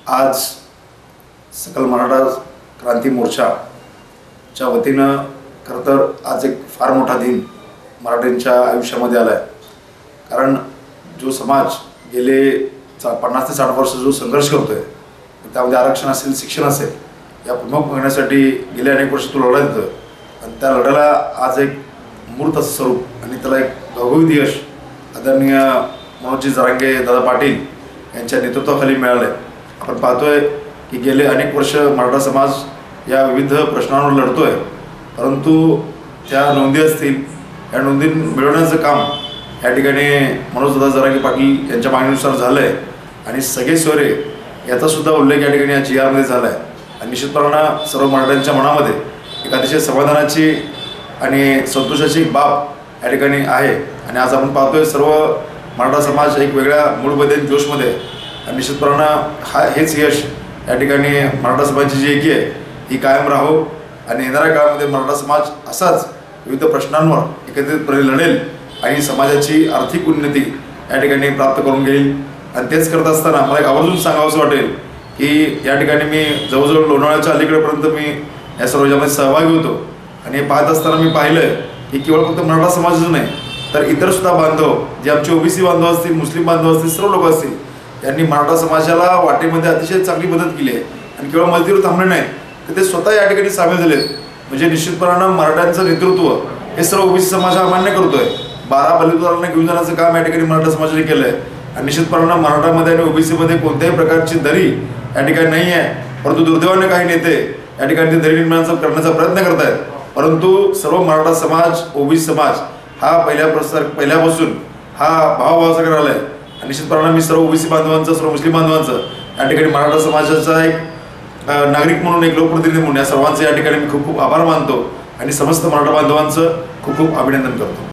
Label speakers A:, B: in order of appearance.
A: आज सकल मराठा क्रांती मोर्चाच्या वतीनं खरं तर आज एक फार मोठा दिन मराठ्यांच्या आयुष्यामध्ये आला आहे। कारण जो समाज गेले 50 ते 60 वर्ष जो संघर्ष करतोय, त्यामध्ये आरक्षण असेल, शिक्षण असेल, या प्रमुख मागण्यासाठी गेले अनेक वर्ष तो लढा देतोय आणि त्या लढ्याला आज एक मूर्त असं स्वरूप आणि त्याला एक घवघवीत यश आदरणीय मनोजी जरांगे दादा पाटील यांच्या नेतृत्वाखाली मिळालं आहे। आपण पाहतोय की गेले अनेक वर्ष मराठा समाज या विविध प्रश्नांवर लढतोय, परंतु त्या नोंदी असतील, या नोंदी मिळवण्याचं काम या ठिकाणी मनोज दादा जरांगे पाटील यांच्या मागणीनुसार झालं आहे आणि सगळे सोयरे याचा सुद्धा उल्लेख या ठिकाणी या GR मध्ये झाला आहे। आणि निश्चितपणानं सर्व मराठ्यांच्या मनामध्ये एक अतिशय समाधानाची आणि संतोषाची बाब या ठिकाणी आहे। आणि आज आपण पाहतोय सर्व मराठा समाज एक वेगळ्या मूडमध्ये, जोशमध्ये, आणि निश्चितपणानं हेच यश या ठिकाणी मराठा समाजाची जी एकी आहे ही कायम राहो आणि येणाऱ्या काळामध्ये मराठा समाज असाच विविध प्रश्नांवर एकत्रितपणे लढेल आणि समाजाची आर्थिक उन्नती या ठिकाणी प्राप्त करून घेईल। आणि तेच करत असताना मला एक आवर्जून सांगावंसं वाटेल की या ठिकाणी मी जवळजवळ लोणावळ्याच्या अलीकडेपर्यंत मी या सर्व यामध्ये सहभागी होतो आणि हे पाहत असताना मी पाहिलं की केवळ फक्त मराठा समाजाचं नाही तर इतरसुद्धा बांधव, जे आमचे OBC बांधव असतील, मुस्लिम बांधव असतील, सर्व लोक असतील, यांनी मराठा समाजाला वाटेमध्ये अतिशय चांगली मदत केली आहे। आणि केवळ मदतीवर थांबले नाही तर ते स्वतः या ठिकाणी सामील झालेत। म्हणजे निश्चितपणानं मराठ्यांचं नेतृत्व हे सर्व OBC समाज हा मान्य करतोय। 12 बलिदानांना घेऊन जाण्याचं काम या ठिकाणी मराठा समाजाने केलं आहे आणि निश्चितपणानं मराठामध्ये आणि OBC मध्ये कोणत्याही प्रकारची दरी या ठिकाणी नाही आहे। परंतु दुर्दैवाने काही नेते या ठिकाणी ते दरी निर्माण करण्याचा प्रयत्न करत आहेत, परंतु सर्व मराठा समाज, OBC समाज हा पहिल्यापासून हा भावाभावाचा करायला आहे। आणि निश्चितपणानं मी सर्व OBC बांधवांचं, सर्व मुस्लिम बांधवांचं, या ठिकाणी मराठा समाजाचा एक नागरिक म्हणून, एक लोकप्रतिनिधी म्हणून या सर्वांचे या ठिकाणी मी खूप खूप आभार मानतो आणि समस्त मराठा बांधवांचं खूप खूप अभिनंदन करतो।